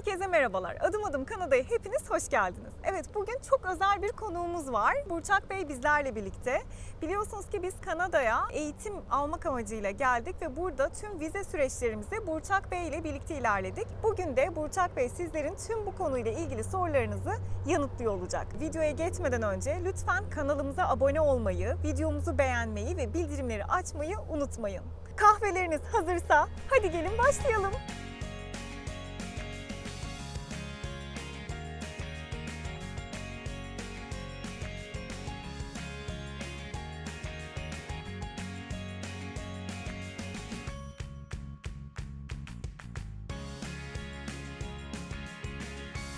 Herkese merhabalar. Adım adım Kanada'ya hepiniz hoş geldiniz. Evet, bugün çok özel bir konuğumuz var. Burçak Bey bizlerle birlikte. Biliyorsunuz ki biz Kanada'ya eğitim almak amacıyla geldik ve burada tüm vize süreçlerimizi Burçak Bey ile birlikte ilerledik. Bugün de Burçak Bey sizlerin tüm bu konuyla ilgili sorularınızı yanıtlıyor olacak. Videoya geçmeden önce lütfen kanalımıza abone olmayı, videomuzu beğenmeyi ve bildirimleri açmayı unutmayın. Kahveleriniz hazırsa hadi gelin başlayalım.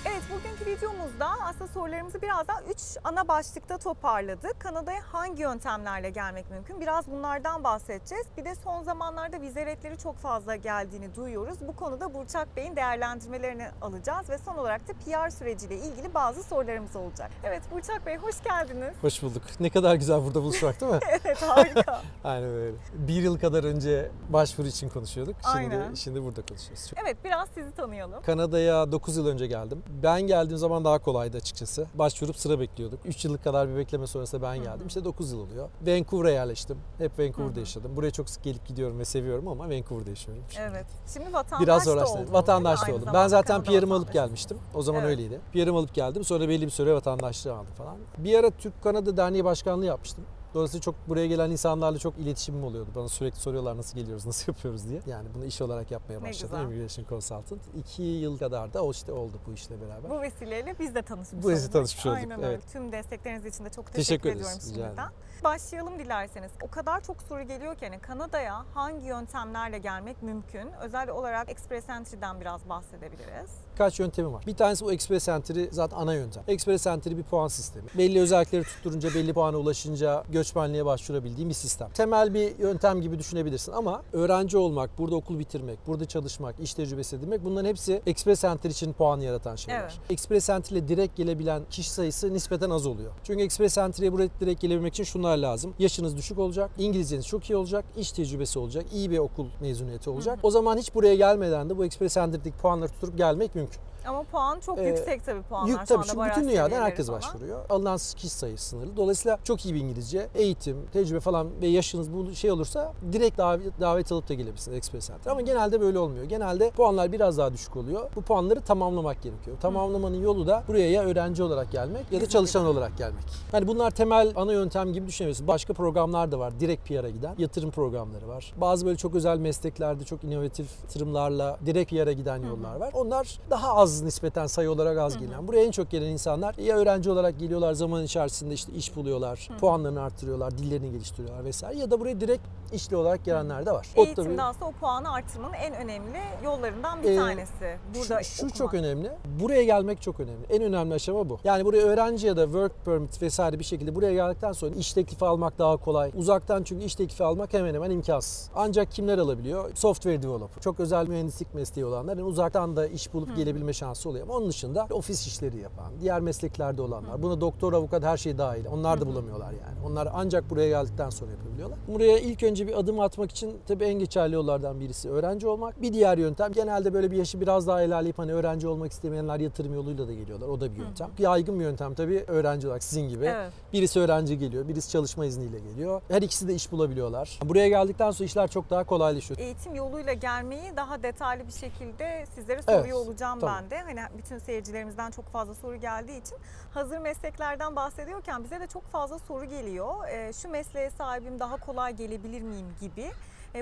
Evet, bugünkü videomuzda aslında sorularımızı biraz daha 3 ana başlıkta toparladık. Kanada'ya hangi yöntemlerle gelmek mümkün? Biraz bunlardan bahsedeceğiz. Bir de son zamanlarda vize redleri çok fazla geldiğini duyuyoruz. Bu konuda Burçak Bey'in değerlendirmelerini alacağız ve son olarak da PR süreciyle ilgili bazı sorularımız olacak. Evet, Burçak Bey hoş geldiniz. Hoş bulduk. Ne kadar güzel burada buluşmak değil mi? Evet, harika. Aynen öyle. Bir yıl kadar önce başvuru için konuşuyorduk. Aynen. Şimdi burada konuşuyoruz. Evet, biraz sizi tanıyalım. Kanada'ya 9 yıl önce geldim. Ben geldiğim zaman daha kolaydı açıkçası. Başvurup sıra bekliyorduk. 3 yıllık kadar bir bekleme sonrasında ben geldim. İşte 9 yıl oluyor. Vancouver'a yerleştim. Hep Vancouver'da yaşadım. Buraya çok sık gelip gidiyorum ve seviyorum ama Vancouver'da yaşıyorum. Evet. Şimdi vatandaş Biraz da zorlaştı. oldunuz. Vatandaş da Aynı oldum. Ben zamanda zaten Kanada PR'ımı alıp vatandaşı. gelmiştim. O zaman Evet. öyleydi. PR'ımı alıp geldim. Sonra belli bir süre vatandaşlığı aldım falan. Bir ara Türk-Kanada Derneği Başkanlığı yapmıştım. Dolayısıyla çok buraya gelen insanlarla çok iletişimim oluyordu. Bana sürekli soruyorlar nasıl geliyoruz, nasıl yapıyoruz diye. Yani bunu iş olarak yapmaya başladım. güzel. Immigration Consultant. 2 yıl kadar da oldu bu işle beraber. Bu vesileyle biz de tanışmış Bu vesileyle olduk. tanışmış olduk, Aynen evet. öyle. Tüm destekleriniz için de çok Teşekkür teşekkür ederiz, ediyorum rica şimdiden. ederim. Başlayalım dilerseniz. O kadar çok soru geliyor ki hani Kanada'ya hangi yöntemlerle gelmek mümkün? Özel olarak Express Entry'den biraz bahsedebiliriz. Birkaç yöntemi var. Bir tanesi bu Express Entry zaten ana yöntem. Express Entry bir puan sistemi. Belli özellikleri tutturunca, belli puana ulaşınca göçmenliğe başvurabildiğim bir sistem. Temel bir yöntem gibi düşünebilirsin ama öğrenci olmak, burada okul bitirmek, burada çalışmak, iş tecrübesi edinmek bunların hepsi Express Entry için puan yaratan şeyler. Evet. Express Entry ile direkt gelebilen kişi sayısı nispeten az oluyor. Çünkü Express Entry'ye buraya direkt gelebilmek için şunlar lazım. Yaşınız düşük olacak, İngilizceniz çok iyi olacak, iş tecrübesi olacak, iyi bir okul mezuniyeti olacak. O zaman hiç buraya gelmeden de bu Express Entry'deki puanları tutup gelmek mümkün. Ama puan çok yüksek tabii puanlar. Şu Tabii anda çünkü baraj bütün dünyadan seviyeleri herkes falan. başvuruyor. Alınan kişi sayısı sınırlı. Dolayısıyla çok iyi bir İngilizce, eğitim, tecrübe falan ve yaşınız bu şey olursa direkt davet alıp da gelebilirsiniz Express Entry. Ama genelde böyle olmuyor. Genelde puanlar biraz daha düşük oluyor. Bu puanları tamamlamak gerekiyor. Tamamlamanın yolu da buraya ya öğrenci olarak gelmek ya da çalışan olarak gelmek. Yani bunlar temel ana yöntem gibi düşünebilirsiniz. Başka programlar da var. Direkt PR'a giden yatırım programları var. Bazı böyle çok özel mesleklerde çok inovatif yatırımlarla direkt PR'a giden yollar var. Onlar daha az nispeten sayı olarak az gelen. Buraya en çok gelen insanlar ya öğrenci olarak geliyorlar, zaman içerisinde işte iş buluyorlar, puanlarını arttırıyorlar, dillerini geliştiriyorlar vesaire ya da buraya direkt işli olarak gelenler de var. Eğitimde aslında o puanı artırmanın en önemli yollarından bir tanesi. Burada şu okumak. çok önemli. Buraya gelmek çok önemli. En önemli aşama bu. Yani buraya öğrenci ya da work permit vesaire bir şekilde buraya geldikten sonra iş teklifi almak daha kolay. Uzaktan çünkü iş teklifi almak hemen hemen imkansız. Ancak kimler alabiliyor? Software developer. Çok özel mühendislik mesleği olanlar yani uzaktan da iş bulup gelebilme şansı oluyor. Ama onun dışında ofis işleri yapan, diğer mesleklerde olanlar, buna doktor, avukat her şey dahil. Onlar da bulamıyorlar yani. Onlar ancak buraya geldikten sonra yapabiliyorlar. Buraya ilk önce bir adım atmak için tabii en geçerli yollardan birisi öğrenci olmak. Bir diğer yöntem genelde böyle bir yaşı biraz daha ilerleyip hani öğrenci olmak istemeyenler yatırım yoluyla da geliyorlar. O da bir yöntem. Bir yaygın bir yöntem tabii öğrenci olarak sizin gibi. Evet. Birisi öğrenci geliyor, birisi çalışma izniyle geliyor. Her ikisi de iş bulabiliyorlar. Buraya geldikten sonra işler çok daha kolaylaşıyor. Eğitim yoluyla gelmeyi daha detaylı bir şekilde sizlere soruyor olacağım tamam. ben de. Hani bütün seyircilerimizden çok fazla soru geldiği için hazır mesleklerden bahsediyorken bize de çok fazla soru geliyor. Şu mesleğe sahibim, daha kolay gelebilir miyim gibi.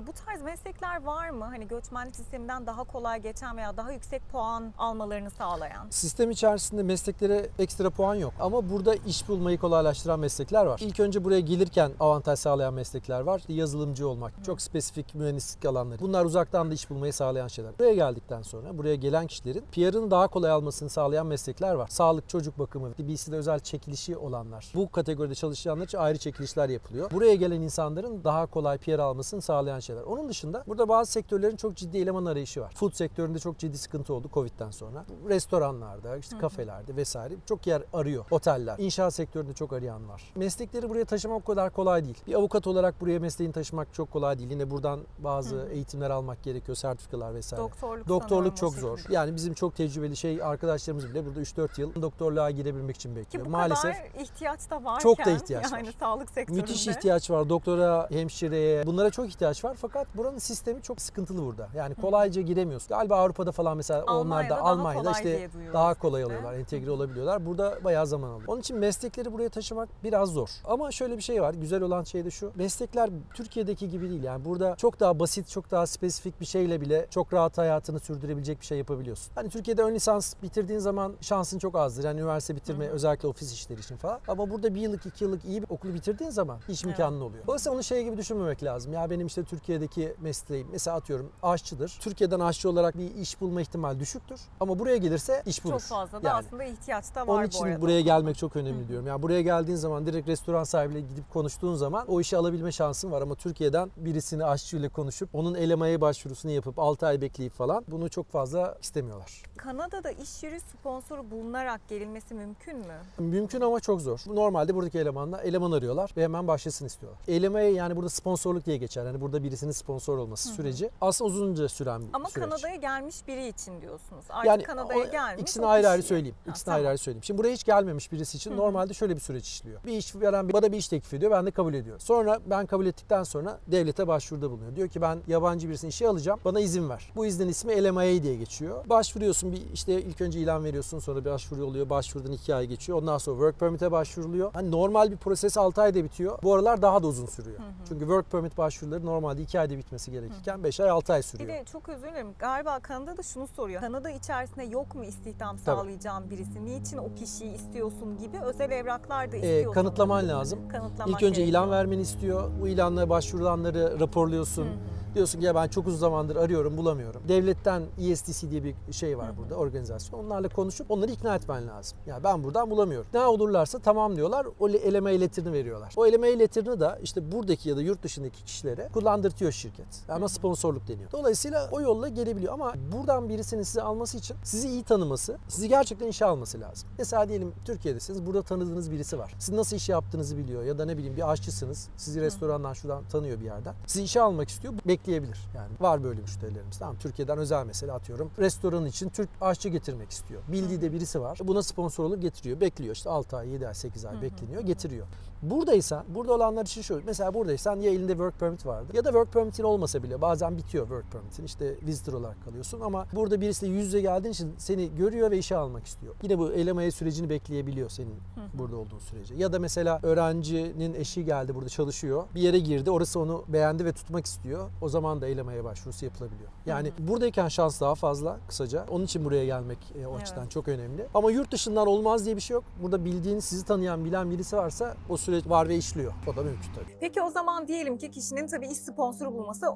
Bu tarz meslekler var mı? Hani göçmenlik sisteminden daha kolay geçen veya daha yüksek puan almalarını sağlayan. Sistem içerisinde mesleklere ekstra puan yok. Ama burada iş bulmayı kolaylaştıran meslekler var. İlk önce buraya gelirken avantaj sağlayan meslekler var. Yazılımcı olmak, çok spesifik mühendislik alanları. Bunlar uzaktan da iş bulmayı sağlayan şeyler. Buraya geldikten sonra buraya gelen kişilerin PR'ını daha kolay almasını sağlayan meslekler var. Sağlık, çocuk bakımı, BC'de özel çekilişi olanlar. Bu kategoride çalışanlar için ayrı çekilişler yapılıyor. Buraya gelen insanların daha kolay PR almasını sağlayan gelen şeyler. Onun dışında burada bazı sektörlerin çok ciddi eleman arayışı var. Food sektöründe çok ciddi sıkıntı oldu Covid'den sonra. Restoranlarda, işte kafelerde vesaire çok yer arıyor. Oteller, inşaat sektöründe çok arayan var. Meslekleri buraya taşımak o kadar kolay değil. Bir avukat olarak buraya mesleğini taşımak çok kolay değil. Yine buradan bazı eğitimler almak gerekiyor, sertifikalar vesaire. Doktorluk çok zor. Yani bizim çok tecrübeli arkadaşlarımız bile burada 3-4 yıl doktorluğa girebilmek için bekliyor. Ki bu Maalesef kadar ihtiyaç da varken, çok da ihtiyaç yani var. sağlık sektöründe. Müthiş ihtiyaç var. Doktora, hemşireye bunlara çok ihtiyaç var. Fakat buranın sistemi çok sıkıntılı burada. Yani kolayca giremiyorsun. Galiba Avrupa'da falan mesela onlar da Almanya'da işte daha kolay oluyorlar, entegre olabiliyorlar. Burada bayağı zaman alıyor. Onun için meslekleri buraya taşımak biraz zor. Ama şöyle bir şey var. Güzel olan şey de şu. Meslekler Türkiye'deki gibi değil. Yani burada çok daha basit, çok daha spesifik bir şeyle bile çok rahat hayatını sürdürebilecek bir şey yapabiliyorsun. Hani Türkiye'de ön lisans bitirdiğin zaman şansın çok azdır. Yani üniversite bitirme özellikle ofis işleri için falan. Ama burada 1 yıllık, 2 yıllık iyi bir okulu bitirdiğin zaman iş imkanın oluyor. Dolayısıyla onu şey gibi düşünmemek lazım. Ya benim işte Türkiye'deki mesleğim mesela atıyorum aşçıdır. Türkiye'den aşçı olarak bir iş bulma ihtimali düşüktür. Ama buraya gelirse iş bulur. Çok fazla da yani aslında ihtiyaç da var onun bu için arada. buraya gelmek çok önemli diyorum. Yani buraya geldiğin zaman direkt restoran sahibiyle gidip konuştuğun zaman o işi alabilme şansın var. Ama Türkiye'den birisini aşçıyla konuşup onun elemaya başvurusunu yapıp 6 ay bekleyip falan bunu çok fazla istemiyorlar. Kanada'da iş yeri sponsoru bulunarak gelinmesi mümkün mü? Mümkün ama çok zor. Normalde buradaki elemanlar eleman arıyorlar ve hemen başlasın istiyorlar. Elemeye yani burada sponsorluk diye geçer. Yani burada birisinin sponsor olması süreci aslında uzunca süren bir Ama süreç. Kanada'ya gelmiş biri için diyorsunuz. Artık Yani Kanada'ya gelmiş. ikisini o ayrı ayrı kişi. söyleyeyim. Ha, İkisini tamam. ayrı ayrı söyleyeyim. Şimdi buraya hiç gelmemiş birisi için normalde şöyle bir süreç işliyor. Bir iş veren bana bir iş teklif ediyor. Ben de kabul ediyorum. Sonra ben kabul ettikten sonra devlete başvuruda bulunuyor. Diyor ki ben yabancı birisini işe alacağım. Bana izin ver. Bu iznin ismi LMIA diye geçiyor. Başvuruyorsun işte ilk önce ilan veriyorsun. Sonra bir başvuru oluyor. Başvurudan 2 ay geçiyor. Ondan sonra work permit'e başvuruluyor. Hani normal bir proses 6 ayda bitiyor. Bu aralar daha da uzun sürüyor. Çünkü work permit başvuruları normalde 2 ayda bitmesi gerekirken 5 ay 6 ay sürüyor. Bir de çok özür dilerim. Galiba Kanada'da şunu soruyor. Kanada içerisinde yok mu istihdam sağlayacağım birisi? Niçin o kişiyi istiyorsun gibi özel evraklar da istiyor. Kanıtlaman lazım. Kanıtlamak İlk önce ilan gerekiyor. vermeni istiyor. Bu ilanlara başvurulanları raporluyorsun. Diyorsun ki ya ben çok uzun zamandır arıyorum bulamıyorum. Devletten ESTC diye bir şey var burada, organizasyon. Onlarla konuşup onları ikna etmen lazım. Ya ben buradan bulamıyorum. Ne olurlarsa tamam diyorlar. O eleme letterini veriyorlar. O eleme letterini de işte buradaki ya da yurt dışındaki kişilere kullandırtıyor şirket. Ama sponsorluk deniyor. Dolayısıyla o yolla gelebiliyor ama buradan birisinin sizi alması için sizi iyi tanıması, sizi gerçekten işe alması lazım. Mesela diyelim Türkiye'desiniz, burada tanıdığınız birisi var. Siz nasıl iş yaptığınızı biliyor ya da ne bileyim bir aşçısınız. Sizi restorandan şuradan tanıyor bir yerden. Sizi işe almak istiyor. Bekleyebilir. Yani var böyle müşterilerimiz. Tamam, Türkiye'den özel mesele atıyorum. Restoran için Türk aşçı getirmek istiyor. Bildiği de birisi var. Buna sponsor olup getiriyor. Bekliyor işte 6 ay, 7 ay, 8 ay bekleniyor. Getiriyor. Buradaysan, burada olanlar için şu. Mesela buradaysan ya elinde work permit vardı ya da work permit'in olmasa bile bazen bitiyor work permit'in. İşte visitor olarak kalıyorsun ama burada birisiyle yüz yüze geldiğin için seni görüyor ve işe almak istiyor. Yine bu elemeye sürecini bekleyebiliyor senin burada olduğun sürece. Ya da mesela öğrencinin eşi geldi burada çalışıyor. Bir yere girdi. Orası onu beğendi ve tutmak istiyor. O zaman da elemeye başvurusu yapılabiliyor. Yani buradayken şans daha fazla kısaca. Onun için buraya gelmek o açıdan çok önemli. Ama yurt dışından olmaz diye bir şey yok. Burada bildiğin, sizi tanıyan, bilen birisi varsa o süreç var ve işliyor. O da mümkün tabii. Peki o zaman diyelim ki kişinin tabii iş sponsoru bulması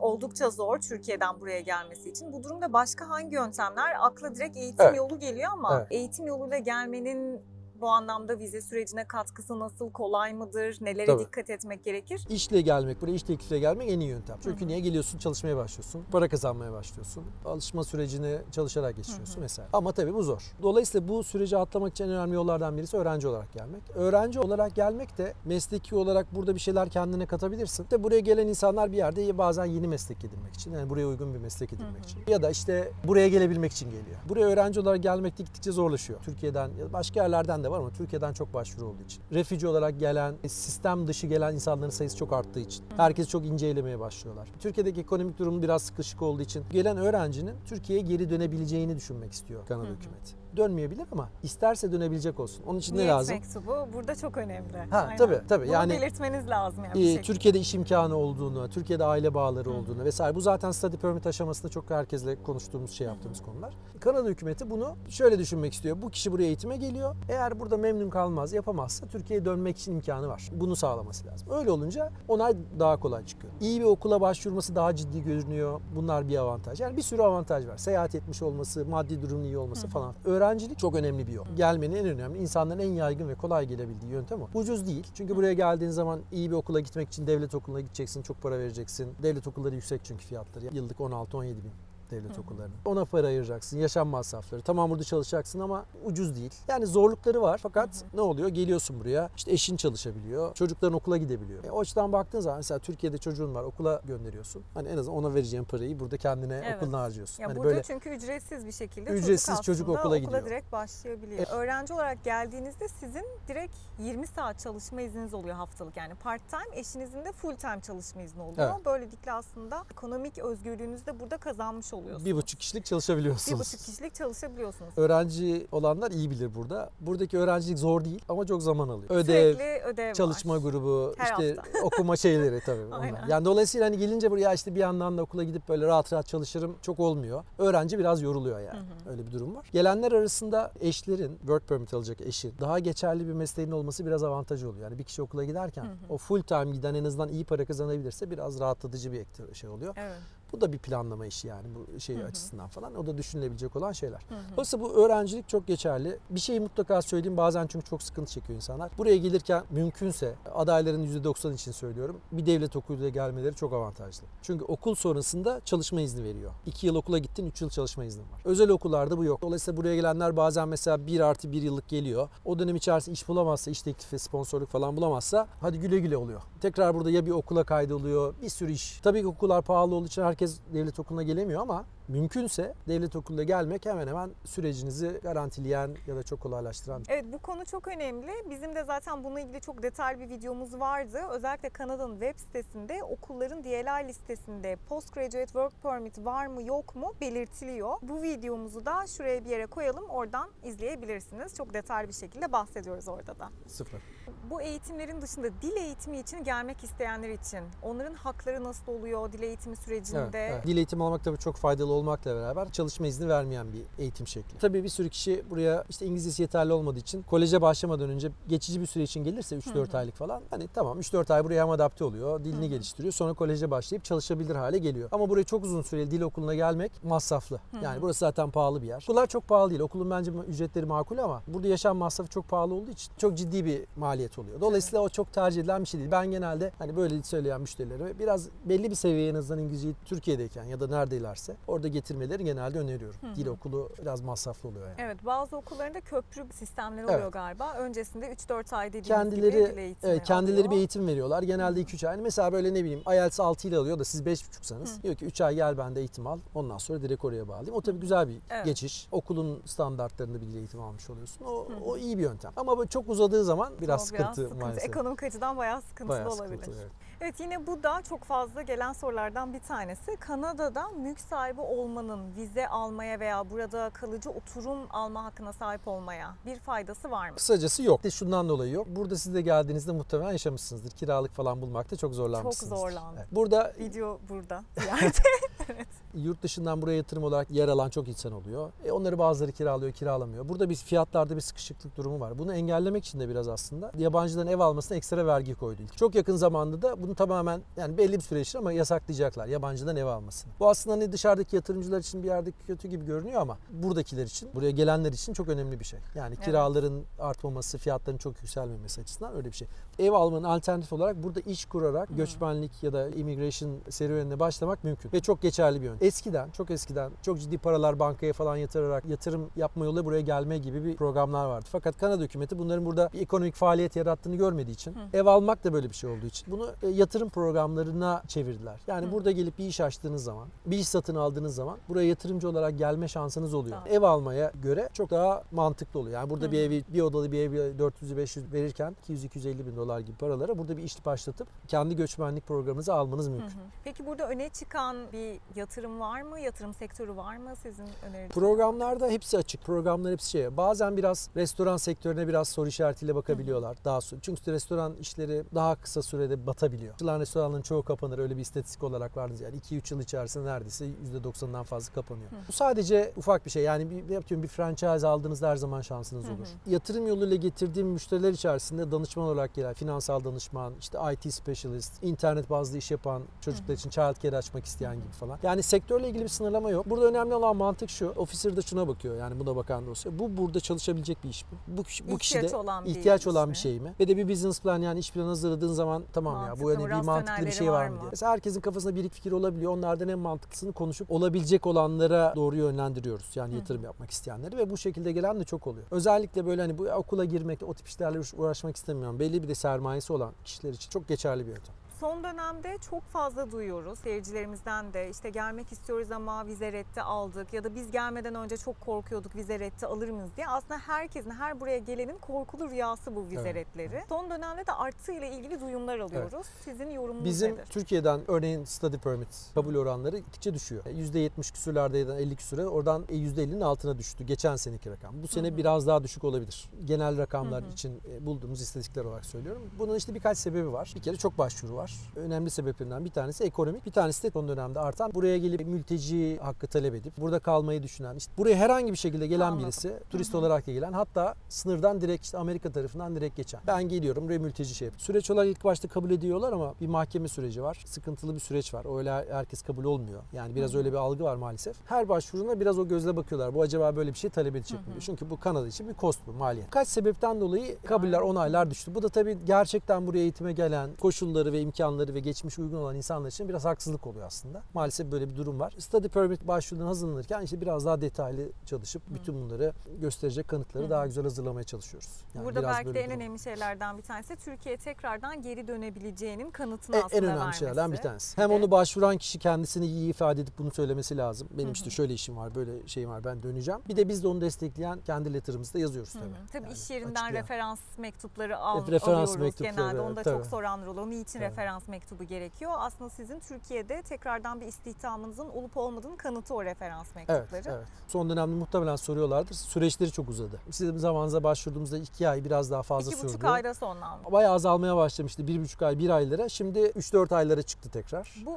oldukça zor Türkiye'den buraya gelmesi için. Bu durumda başka hangi yöntemler? Akla direkt eğitim yolu geliyor ama eğitim yoluyla gelmenin bu anlamda vize sürecine katkısı nasıl, kolay mıdır, nelere dikkat etmek gerekir? İşle gelmek, buraya iş teklifiyle gelmek en iyi yöntem. Çünkü niye geliyorsun, çalışmaya başlıyorsun, para kazanmaya başlıyorsun, alışma sürecini çalışarak geçiriyorsun mesela. Ama tabii bu zor. Dolayısıyla bu süreci atlamak için en önemli yollardan birisi öğrenci olarak gelmek. Öğrenci olarak gelmek de mesleki olarak burada bir şeyler kendine katabilirsin. İşte buraya gelen insanlar bir yerde bazen yeni meslek edinmek için, yani buraya uygun bir meslek edinmek için ya da işte buraya gelebilmek için geliyor. Buraya öğrenci olarak gelmek gittikçe zorlaşıyor. Türkiye'den ya da başka yerlerden de var ama Türkiye'den çok başvuru olduğu için. Refugee olarak gelen, sistem dışı gelen insanların sayısı çok arttığı için. Herkes çok ince elemeye başlıyorlar. Türkiye'deki ekonomik durum biraz sıkışık olduğu için gelen öğrencinin Türkiye'ye geri dönebileceğini düşünmek istiyor Kanada hükümeti. Dönmeyebilir ama isterse dönebilecek olsun. Onun için ne lazım? Niyet mektubu burada çok önemli. Tabii. Bunu Yani belirtmeniz lazım yani bir şekilde. Türkiye'de iş imkanı olduğunu, Türkiye'de aile bağları olduğunu vesaire. Bu zaten study permit aşamasında çok herkesle konuştuğumuz, yaptığımız konular. Kanada hükümeti bunu şöyle düşünmek istiyor. Bu kişi buraya eğitime geliyor. Eğer Eğer burada memnun kalmaz, yapamazsa Türkiye'ye dönmek için imkanı var. Bunu sağlaması lazım. Öyle olunca onay daha kolay çıkıyor. İyi bir okula başvurması daha ciddi görünüyor. Bunlar bir avantaj. Yani bir sürü avantaj var. Seyahat etmiş olması, maddi durumun iyi olması falan. Öğrencilik çok önemli bir yol. Gelmenin en önemli, insanların en yaygın ve kolay gelebildiği yöntem o. Ucuz değil. Çünkü buraya geldiğin zaman iyi bir okula gitmek için devlet okuluna gideceksin, çok para vereceksin. Devlet okulları yüksek çünkü fiyatları. Yıllık 16-17 bin devlet okullarına. Ona para ayıracaksın, yaşam masrafları. Tamam burada çalışacaksın ama ucuz değil. Yani zorlukları var fakat ne oluyor? Geliyorsun buraya, işte eşin çalışabiliyor, çocukların okula gidebiliyor. O açıdan baktığın zaman mesela Türkiye'de çocuğun var, okula gönderiyorsun. Hani en azından ona vereceğin parayı burada kendine okuluna harcıyorsun. Ya hani burada böyle çünkü ücretsiz bir şekilde çocuk okula gidiyor. direkt başlayabiliyor. Öğrenci olarak geldiğinizde sizin direkt 20 saat çalışma izniniz oluyor haftalık. Yani part time, eşinizin de full time çalışma izni oluyor. Evet. Böylelikle aslında ekonomik özgürlüğünüzü de burada kazanmış oluyorsunuz. 1,5 kişilik çalışabiliyorsunuz. 1,5 kişilik çalışabiliyorsunuz. Öğrenci olanlar iyi bilir burada. Buradaki öğrencilik zor değil ama çok zaman alıyor. Sürekli ödev çalışma var. grubu, Her işte hafta. okuma şeyleri tabii Aynen. onlar. Yani dolayısıyla hani gelince buraya işte bir yandan da okula gidip böyle rahat rahat çalışırım çok olmuyor. Öğrenci biraz yoruluyor yani. Öyle bir durum var. Gelenler arasında eşlerin, work permit alacak eşin daha geçerli bir mesleğin olması biraz avantajı oluyor. Yani bir kişi okula giderken o full time giden en azından iyi para kazanabilirse biraz rahatlatıcı bir şey oluyor. Evet. Bu da bir planlama işi yani bu şey açısından falan. O da düşünülebilecek olan şeyler. Dolayısıyla bu öğrencilik çok geçerli. Bir şeyi mutlaka söyleyeyim bazen çünkü çok sıkıntı çekiyor insanlar. Buraya gelirken mümkünse adayların %90 için söylüyorum. Bir devlet okuluyla gelmeleri çok avantajlı. Çünkü okul sonrasında çalışma izni veriyor. 2 yıl okula gittin 3 yıl çalışma iznin var. Özel okullarda bu yok. Dolayısıyla buraya gelenler bazen mesela 1+1 yıllık geliyor. O dönem içerisinde iş bulamazsa, iş teklifi, sponsorluk falan bulamazsa hadi güle güle oluyor. Tekrar burada ya bir okula kaydoluyor, bir sürü iş. Tabii ki okullar pahalı olduğu için herkes devlet okuluna gelemiyor ama mümkünse devlet okuluna gelmek hemen hemen sürecinizi garantileyen ya da çok kolaylaştıran. Evet, bu konu çok önemli. Bizim de zaten bununla ilgili çok detaylı bir videomuz vardı. Özellikle Kanada'nın web sitesinde okulların DLI listesinde Postgraduate Work Permit var mı yok mu belirtiliyor. Bu videomuzu da şuraya bir yere koyalım. Oradan izleyebilirsiniz. Çok detaylı bir şekilde bahsediyoruz orada da. Sıfır. Bu eğitimlerin dışında dil eğitimi için gelmek isteyenler için onların hakları nasıl oluyor dil eğitimi sürecinde? Evet. Dil eğitimi almak tabii çok faydalı olmakla beraber çalışma izni vermeyen bir eğitim şekli. Tabii bir sürü kişi buraya işte İngilizcesi yeterli olmadığı için koleje başlamadan önce geçici bir süre için gelirse 3-4 aylık falan hani tamam 3-4 ay buraya hem adapte oluyor, dilini geliştiriyor. Sonra koleje başlayıp çalışabilir hale geliyor. Ama buraya çok uzun süreli dil okuluna gelmek masraflı. Yani burası zaten pahalı bir yer. Okullar çok pahalı değil. Okulun bence ücretleri makul ama burada yaşam masrafı çok pahalı olduğu için çok ciddi bir maliyet oluyor. Dolayısıyla o çok tercih edilen bir şey değil. Ben genelde hani böyle söyleyen müşterilerime biraz belli bir seviyeye en azından İngilizceyi Türkiye'deyken ya da neredeylerse orada getirmeleri genelde öneriyorum. Dil okulu biraz masraflı oluyor yani. Evet, bazı okullarında köprü sistemleri oluyor galiba. Öncesinde 3-4 ay dediğimiz kendileri gibi dil eğitimi kendileri alıyor. bir eğitim veriyorlar. Genelde 2-3 ay. Mesela böyle ne bileyim IELTS 6 ile alıyor da siz 5,5'sanız. Diyor ki 3 ay gel bende eğitim al. Ondan sonra direkt oraya bağlayayım. O tabii güzel bir geçiş. Okulun standartlarında bir dil eğitimi almış oluyorsun. O iyi bir yöntem. Ama böyle çok uzadığı zaman biraz sıkıntı maalesef. Ekonomik açıdan bayağı sıkıntılı olabilir. Sıkıntı, evet. Evet, yine bu da çok fazla gelen sorulardan bir tanesi. Kanada'da mülk sahibi olmanın vize almaya veya burada kalıcı oturum alma hakkına sahip olmaya bir faydası var mı? Kısacası yok. Şundan dolayı yok. Burada siz de geldiğinizde muhtemelen yaşamışsınızdır. Kiralık falan bulmakta çok zorlanmışsınızdır. Çok zorlandım. Evet. Burada Video burada. yurt dışından buraya yatırım olarak yer alan çok insan oluyor. Onları bazıları kiralıyor, kiralamıyor. Burada bir fiyatlarda bir sıkışıklık durumu var. Bunu engellemek için de biraz aslında yabancıların ev almasına ekstra vergi koydu. Çok yakın zamanda da bunu tamamen yani belli bir süre için ama yasaklayacaklar yabancıdan ev almasını. Bu aslında hani dışarıdaki yatırımcılar için bir yerde kötü gibi görünüyor ama buradakiler için, buraya gelenler için çok önemli bir şey. Yani kiraların artmaması, fiyatların çok yükselmemesi açısından öyle bir şey. Ev almanın alternatif olarak burada iş kurarak göçmenlik ya da immigration serüvenine başlamak mümkün ve çok geçerli bir yöntem. Çok eskiden çok ciddi paralar bankaya falan yatırarak yatırım yapma yoluyla buraya gelme gibi bir programlar vardı. Fakat Kanada hükümeti bunların burada bir ekonomik faaliyet yarattığını görmediği için ev almak da böyle bir şey olduğu için bunu yatırım programlarına çevirdiler. Yani burada gelip bir iş açtığınız zaman, bir iş satın aldığınız zaman buraya yatırımcı olarak gelme şansınız oluyor. Ev almaya göre çok daha mantıklı oluyor. Yani burada bir evi, bir odalı bir evi 400-500 verirken 200-250 bin dolar gibi paralara burada bir iş başlatıp kendi göçmenlik programınızı almanız mümkün. Peki burada öne çıkan bir yatırım var mı? Yatırım sektörü var mı sizin öneriniz? Programlarda hepsi açık. Programlar hepsi şey. Bazen biraz restoran sektörüne biraz soru işaretiyle bakabiliyorlar. Çünkü restoran işleri daha kısa sürede batabiliyor. Açılan restoranların çoğu kapanır. Öyle bir istatistik olarak vardı. Yani 2-3 yıl içerisinde neredeyse %90'dan fazla kapanıyor. Bu sadece ufak bir şey. Yani bir franchise aldığınızda her zaman şansınız olur. Yatırım yoluyla getirdiğim müşteriler içerisinde danışman olarak gelen, finansal danışman, işte IT specialist, internet bazlı iş yapan çocuklar için childcare açmak isteyen gibi falan. Yani sektörle ilgili bir sınırlama yok. Burada önemli olan mantık şu. Officer da şuna bakıyor. Yani buna bakan dosya. Bu burada çalışabilecek bir iş mi? Bu kişide ihtiyaç olan bir şey mi? Ve de bir business plan, yani iş planı hazırladığın zaman tamam Mantıklı ya bu mı, bir mantıklı bir şey var mı diye. Mesela herkesin kafasında bir iki fikir olabiliyor. Onlardan en mantıklısını konuşup olabilecek olanlara doğru yönlendiriyoruz. Yani yatırım yapmak isteyenleri ve bu şekilde gelen de çok oluyor. Özellikle böyle hani bu okula girmek, o tip işlerle uğraşmak istemiyorum. Belli bir de sermayesi olan kişiler için çok geçerli bir yöntem. Son dönemde çok fazla duyuyoruz seyircilerimizden de, işte gelmek istiyoruz ama vize reddi aldık ya da biz gelmeden önce çok korkuyorduk vize reddi alır mıyız diye. Aslında herkesin, her buraya gelenin korkulu rüyası bu vize reddleri. Son dönemde de arttığıyla ilgili duyumlar alıyoruz. Sizin yorumunuz Bizim nedir? Türkiye'den örneğin study permit kabul oranları gittikçe düşüyor. %70 küsürlerdeydi, 50 küsüre, oradan %50'nin altına düştü geçen seneki rakam. Bu sene biraz daha düşük olabilir. Genel rakamlar için bulduğumuz istatistikler olarak söylüyorum. Bunun işte birkaç sebebi var. Bir kere çok başvuru var. Önemli sebeplerinden bir tanesi ekonomik, bir tanesi de son dönemde artan, buraya gelip mülteci hakkı talep edip burada kalmayı düşünen, işte buraya herhangi bir şekilde gelen birisi, turist olarak da gelen, hatta sınırdan direkt işte Amerika tarafından direkt geçen. Ben geliyorum, buraya mülteci şey yapıyorum. Süreç olarak ilk başta kabul ediyorlar ama bir mahkeme süreci var. Sıkıntılı bir süreç var. Öyle herkes kabul olmuyor. Yani biraz öyle bir algı var maalesef. Her başvuruna biraz o gözle bakıyorlar. Bu acaba böyle bir şey talep edecek mi? Çünkü bu Kanada için bir cost, bu maliyet. Kaç sebepten dolayı kabuller, onaylar düştü. Bu da tabii gerçekten buraya eğitime gelen, koşulları ve imkanları ve geçmiş uygun olan insanlar için biraz haksızlık oluyor aslında. Maalesef böyle bir durum var. Study permit başvurudan hazırlanırken işte biraz daha detaylı çalışıp bütün bunları gösterecek kanıtları daha güzel hazırlamaya çalışıyoruz. Yani burada belki de en önemli şeylerden bir tanesi Türkiye'ye tekrardan geri dönebileceğinin kanıtını aslında en önemli vermesi. şeylerden bir tanesi. Hem onu başvuran kişi kendisini iyi ifade edip bunu söylemesi lazım. Benim işte şöyle işim var, böyle şeyim var, ben döneceğim. Bir de biz de onu destekleyen kendi letter'ımızda yazıyoruz tabii. Tabii Yani iş yerinden açıklayan. referans mektupları Referans alıyoruz mektupları, genelde. Onu da çok tabii. soranlar oluyor. Niçin referans mektubu gerekiyor? Aslında sizin Türkiye'de tekrardan bir istihdamınızın olup olmadığının kanıtı o referans mektupları. Evet. Son dönemde muhtemelen soruyorlardır. Süreçleri çok uzadı. Sizin zamanınıza başvurduğumuzda 2 ay biraz daha fazla sürdü. 2,5 ayda sonlandı. Bayağı azalmaya başlamıştı. 1,5 ay, 1 aylara. Şimdi 3-4 aylara çıktı tekrar. Bu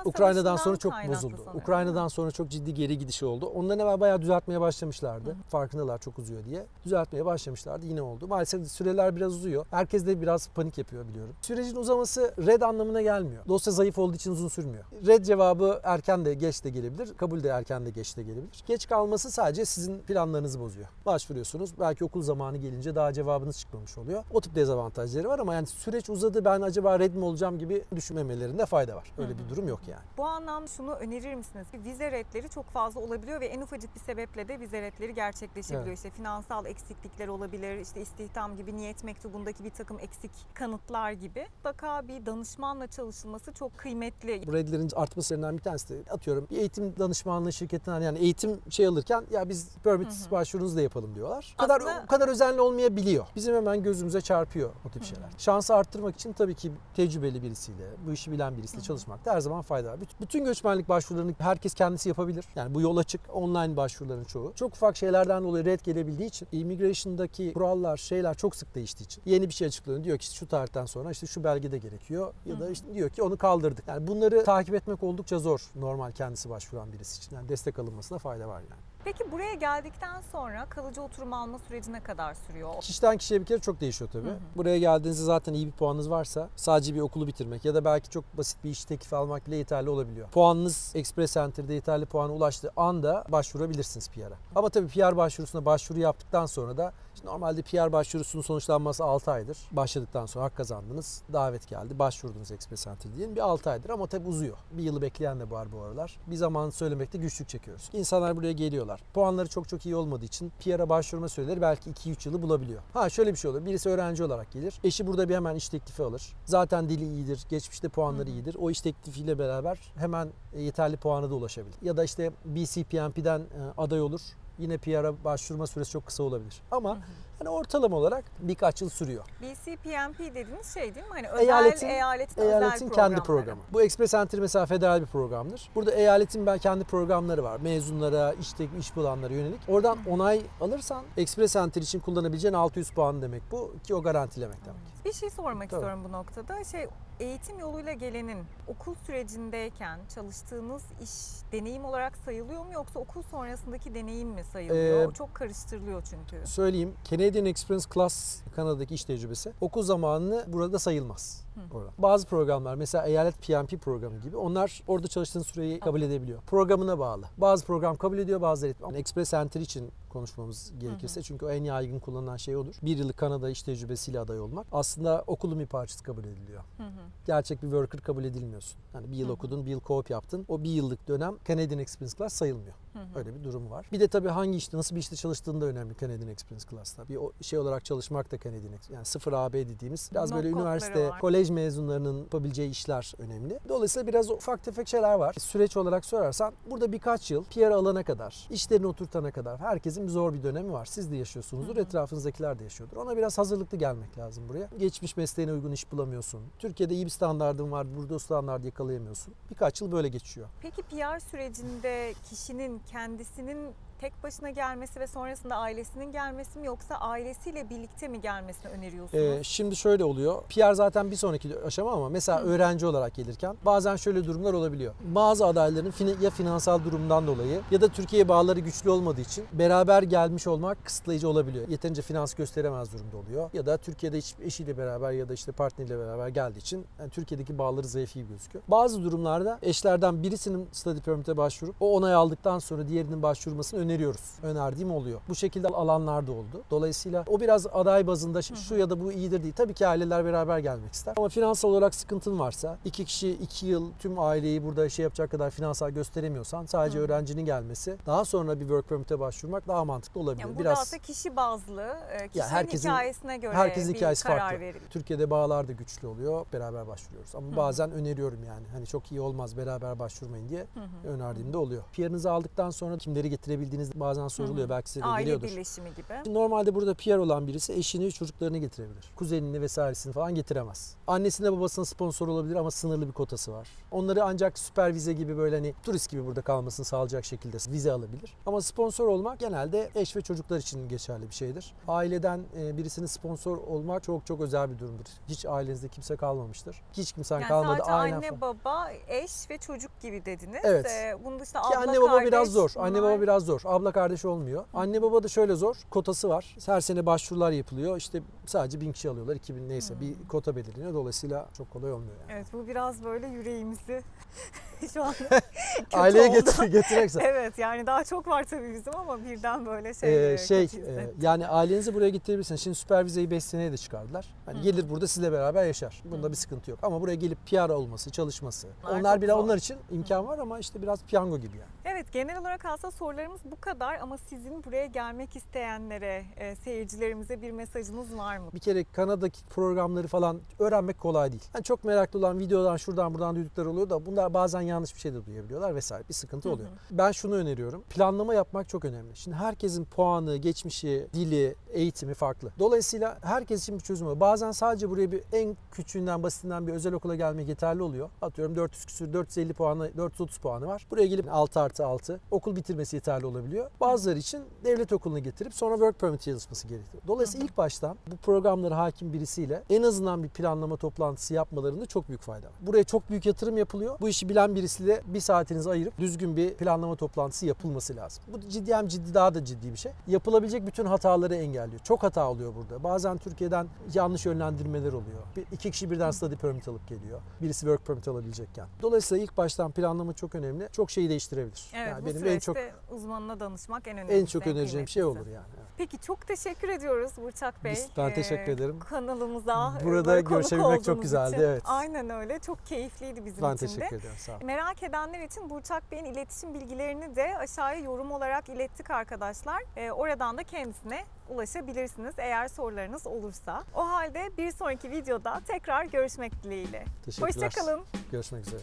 Ukrayna'dan sonra çok kaynaklı bozuldu. sanırım. Ukrayna'dan sonra çok ciddi geri gidişi oldu. Ondan evvel bayağı düzeltmeye başlamışlardı. Farkındalar çok uzuyor diye. Düzeltmeye başlamışlardı. Yine oldu. Maalesef süreler biraz uzuyor. Herkes de biraz panik yapıyor biliyorum. Sürecin uzaması red anlamına gelmiyor. Dosya zayıf olduğu için uzun sürmüyor. Red cevabı erken de geç de gelebilir. Kabul de erken de geç de gelebilir. Geç kalması sadece sizin planlarınızı bozuyor. Başvuruyorsunuz. Belki okul zamanı gelince daha cevabınız çıkmamış oluyor. O tip dezavantajları var ama yani süreç uzadı, ben acaba red mi olacağım gibi düşünmemelerinde fayda var. Öyle bir durum yok yani. Bu anlamda şunu önerir misiniz? Vize redleri çok fazla olabiliyor ve en ufacık bir sebeple de vize redleri gerçekleşebiliyor. Evet. İşte finansal eksiklikler olabilir, işte istihdam gibi, niyet mektubundaki bir takım eksik kanıtlar gibi. Mutlaka bir danışmanla çalışılması çok kıymetli. Bu redlerin artmasından bir tanesi de, atıyorum bir eğitim danışmanlığı şirketinden, yani eğitim alırken ya biz permit başvurunuzu da yapalım diyorlar. O kadar özenli olmayabiliyor. Bizim hemen gözümüze çarpıyor o tip şeyler. Şansı arttırmak için tabii ki tecrübeli birisiyle, bu işi bilen birisiyle çalışmakta her zaman fayda var. Bütün göçmenlik başvurularını herkes kendisi yapabilir. Yani bu yol açık. Online başvuruların çoğu. Çok ufak şeylerden dolayı red gelebildiği için, immigration'daki kurallar, şeyler çok sık değiştiği için yeni bir şey açıklanıyor. Diyor ki işte şu tarihten sonra işte şu belge de gerekiyor ya da işte diyor ki onu kaldırdık. Yani bunları takip etmek oldukça zor normal kendisi başvuran birisi için. Yani destek alınmasına fayda var yani. Peki buraya geldikten sonra kalıcı oturum alma süreci ne kadar sürüyor? Kişiden kişiye bir kere çok değişiyor tabii. Buraya geldiğinizde zaten iyi bir puanınız varsa sadece bir okulu bitirmek ya da belki çok basit bir iş teklifi almak bile yeterli olabiliyor. Puanınız Express Center'da yeterli puana ulaştığı anda başvurabilirsiniz PR'a. Ama tabii PR başvurusuna başvuru yaptıktan sonra da normalde PR başvurusunun sonuçlanması 6 aydır. Başladıktan sonra hak kazandınız, davet geldi, başvurdunuz Express Center diyelim. Bir 6 aydır ama tabii uzuyor. Bir yılı bekleyen de var bu aralar. Bir zaman söylemekte güçlük çekiyoruz. İnsanlar buraya geliyorlar. Puanları çok iyi olmadığı için PR'a başvurma süreleri belki 2-3 yılı bulabiliyor. Şöyle bir şey olur. Birisi öğrenci olarak gelir. Eşi burada bir hemen iş teklifi alır. Zaten dili iyidir. Geçmişte puanları iyidir. O iş teklifiyle beraber hemen yeterli puana da ulaşabilir. Ya da işte BCPMP'den aday olur. Yine PR'a başvurma süresi çok kısa olabilir. Ama hani ortalama olarak birkaç yıl sürüyor. BCPMP dediğiniz şey değil mi? Hani eyaletin Eyaletin kendi programı. Bu Express Entry mesela federal bir programdır. Burada eyaletin kendi programları var. Mezunlara, iş bulanlara yönelik. Oradan onay alırsan Express Entry için kullanabileceğin 600 puan demek bu, ki o garantilemek demek. Bir şey sormak Tabii. istiyorum bu noktada. Eğitim yoluyla gelenin okul sürecindeyken çalıştığınız iş deneyim olarak sayılıyor mu, yoksa okul sonrasındaki deneyim mi sayılıyor? Çok karıştırılıyor çünkü. Söyleyeyim, Canadian Experience Class Kanada'daki iş tecrübesi okul zamanını burada sayılmaz. Orada. Bazı programlar, mesela eyalet PMP programı gibi, onlar orada çalıştığın süreyi kabul edebiliyor. Programına bağlı. Bazı program kabul ediyor, bazıları etmiyor. Yani Express Entry için konuşmamız gerekirse, çünkü o en yaygın kullanılan şey odur. Bir yıllık Kanada iş tecrübesiyle aday olmak. Aslında okulun bir parçası kabul ediliyor. Gerçek bir worker kabul edilmiyorsun. Yani bir yıl okudun, bir yıl co-op yaptın. O bir yıllık dönem Canadian Experience Class sayılmıyor. Öyle bir durum var. Bir de tabii hangi işte, nasıl bir işte çalıştığın da önemli Canadian Experience Class'ta. Bir şey olarak çalışmak da Canadian Experience. Yani 0 AB dediğimiz biraz böyle üniversite, kolej mezunlarının yapabileceği işler önemli. Dolayısıyla biraz ufak tefek şeyler var. Süreç olarak sorarsan burada birkaç yıl PR alana kadar, işlerini oturtana kadar herkesin zor bir dönemi var. Siz de yaşıyorsunuzdur, etrafınızdakiler de yaşıyordur. Ona biraz hazırlıklı gelmek lazım buraya. Geçmiş mesleğine uygun iş bulamıyorsun. Türkiye'de iyi bir standardın var, burada o standardı yakalayamıyorsun. Birkaç yıl böyle geçiyor. Peki PR sürecinde kişinin kendisinin tek başına gelmesi ve sonrasında ailesinin gelmesi mi, yoksa ailesiyle birlikte mi gelmesini öneriyorsunuz? Şimdi şöyle oluyor. PR zaten bir sonraki aşama, ama mesela öğrenci olarak gelirken bazen şöyle durumlar olabiliyor. Bazı adayların ya finansal durumdan dolayı ya da Türkiye'ye bağları güçlü olmadığı için beraber gelmiş olmak kısıtlayıcı olabiliyor. Yeterince finans gösteremez durumda oluyor. Ya da Türkiye'de hiç eşiyle beraber ya da işte partneriyle beraber geldiği için yani Türkiye'deki bağları zayıf gibi gözüküyor. Bazı durumlarda eşlerden birisinin study permit'e başvurup o onay aldıktan sonra diğerinin başvurmasını öneriyoruz. Önerdiğim oluyor. Bu şekilde alanlar da oldu. Dolayısıyla o biraz aday bazında şu ya da bu iyidir değil. Tabii ki aileler beraber gelmek ister. Ama finansal olarak sıkıntın varsa, 2 kişi 2 yıl tüm aileyi burada yapacak kadar finansal gösteremiyorsan, sadece öğrencinin gelmesi, daha sonra bir work permit'e başvurmak daha mantıklı olabilir. Yani burada aslında kişi bazlı, kişinin hikayesine göre herkesin hikayesi karar farklı. verilir. Türkiye'de bağlar da güçlü oluyor. Beraber başvuruyoruz. Ama bazen öneriyorum yani. Hani çok iyi olmaz, beraber başvurmayın diye önerdiğimde oluyor. PR'ınızı aldıktan sonra kimleri getirebildiğiniz bazen soruluyor. Belki size de geliyordur. Aile birleşimi gibi. Normalde burada PR olan birisi eşini, çocuklarını getirebilir. Kuzenini vesairesini falan getiremez. Annesine babasına sponsor olabilir ama sınırlı bir kotası var. Onları ancak süper vize gibi, böyle hani turist gibi burada kalmasını sağlayacak şekilde vize alabilir. Ama sponsor olmak genelde eş ve çocuklar için geçerli bir şeydir. Aileden birisinin sponsor olmak çok çok özel bir durumdur. Hiç ailenizde kimse kalmamıştır. Hiç kimsen kalmadı. Sadece ailen anne, falan. baba, eş ve çocuk gibi dediniz. Evet. Bunun dışında Ki abla, anne baba kardeş, biraz zor. Anne bunlar- baba biraz zor. Abla kardeş olmuyor. Anne baba da şöyle zor. Kotası var. Her sene başvurular yapılıyor. İşte sadece 1000 kişi alıyorlar. 2000 neyse bir kota belirleniyor. Dolayısıyla çok kolay olmuyor yani. Evet, bu biraz böyle yüreğimizi şu an kötü Aileye oldu. getireceksen. Evet, yani daha çok var tabii bizim, ama birden böyle kötü hissettim. Yani ailenizi buraya getirebilirsiniz. Şimdi süper vizeyi 5 seneye de çıkardılar. Hani gelir burada sizle beraber yaşar. Bunda bir sıkıntı yok. Ama buraya gelip PR olması, çalışması. Çok zor. Onlar için imkan var ama işte biraz piyango gibi yani. Evet, genel olarak aslında sorularımız bu kadar, ama sizin buraya gelmek isteyenlere, seyircilerimize bir mesajınız var mı? Bir kere Kanada'daki programları falan öğrenmek kolay değil. Yani çok meraklı olan videodan şuradan buradan duydukları oluyor da bunlar bazen yanlış bir şey de duyabiliyorlar vesaire. Bir sıkıntı oluyor. Ben şunu öneriyorum. Planlama yapmak çok önemli. Şimdi herkesin puanı, geçmişi, dili, eğitimi farklı. Dolayısıyla herkes için bir çözüm var. Bazen sadece buraya bir en küçüğünden, basitinden bir özel okula gelmek yeterli oluyor. Atıyorum 400 küsür, 450 puanı, 430 puanı var. Buraya gelip 6+6 okul bitirmesi yeterli olabiliyor. Bazıları için devlet okuluna getirip sonra work permit çalışması gerekiyor. Dolayısıyla ilk baştan bu programlara hakim birisiyle en azından bir planlama toplantısı yapmalarında çok büyük fayda var. Buraya çok büyük yatırım yapılıyor. Bu işi bilen birisiyle bir saatinizi ayırıp düzgün bir planlama toplantısı yapılması lazım. Bu ciddi, daha da ciddi bir şey. Yapılabilecek bütün hataları engelliyor. Çok hata oluyor burada. Bazen Türkiye'den yanlış yönlendirmeler oluyor. İki kişi birden study permit alıp geliyor. Birisi work permit alabilecekken. Dolayısıyla ilk baştan planlama çok önemli. Çok şeyi değiştirebilir. Evet, yani bu benim süreçte uzmanına danışmak en önemlisi. en çok önereceğim şey olur yani. Peki, çok teşekkür ediyoruz Burçak Bey. Ben teşekkür ederim. Kanalımıza Burada böyle konuk görüşebilmek çok olduğunuz güzeldi, için. evet. Aynen öyle. Çok keyifliydi bizim Ben için de. teşekkür ederim. Sağ olun. Merak edenler için Burçak Bey'in iletişim bilgilerini de aşağıya yorum olarak ilettik arkadaşlar. Oradan da kendisine ulaşabilirsiniz eğer sorularınız olursa. O halde bir sonraki videoda tekrar görüşmek dileğiyle. Teşekkürler. Hoşça kalın. Görüşmek üzere.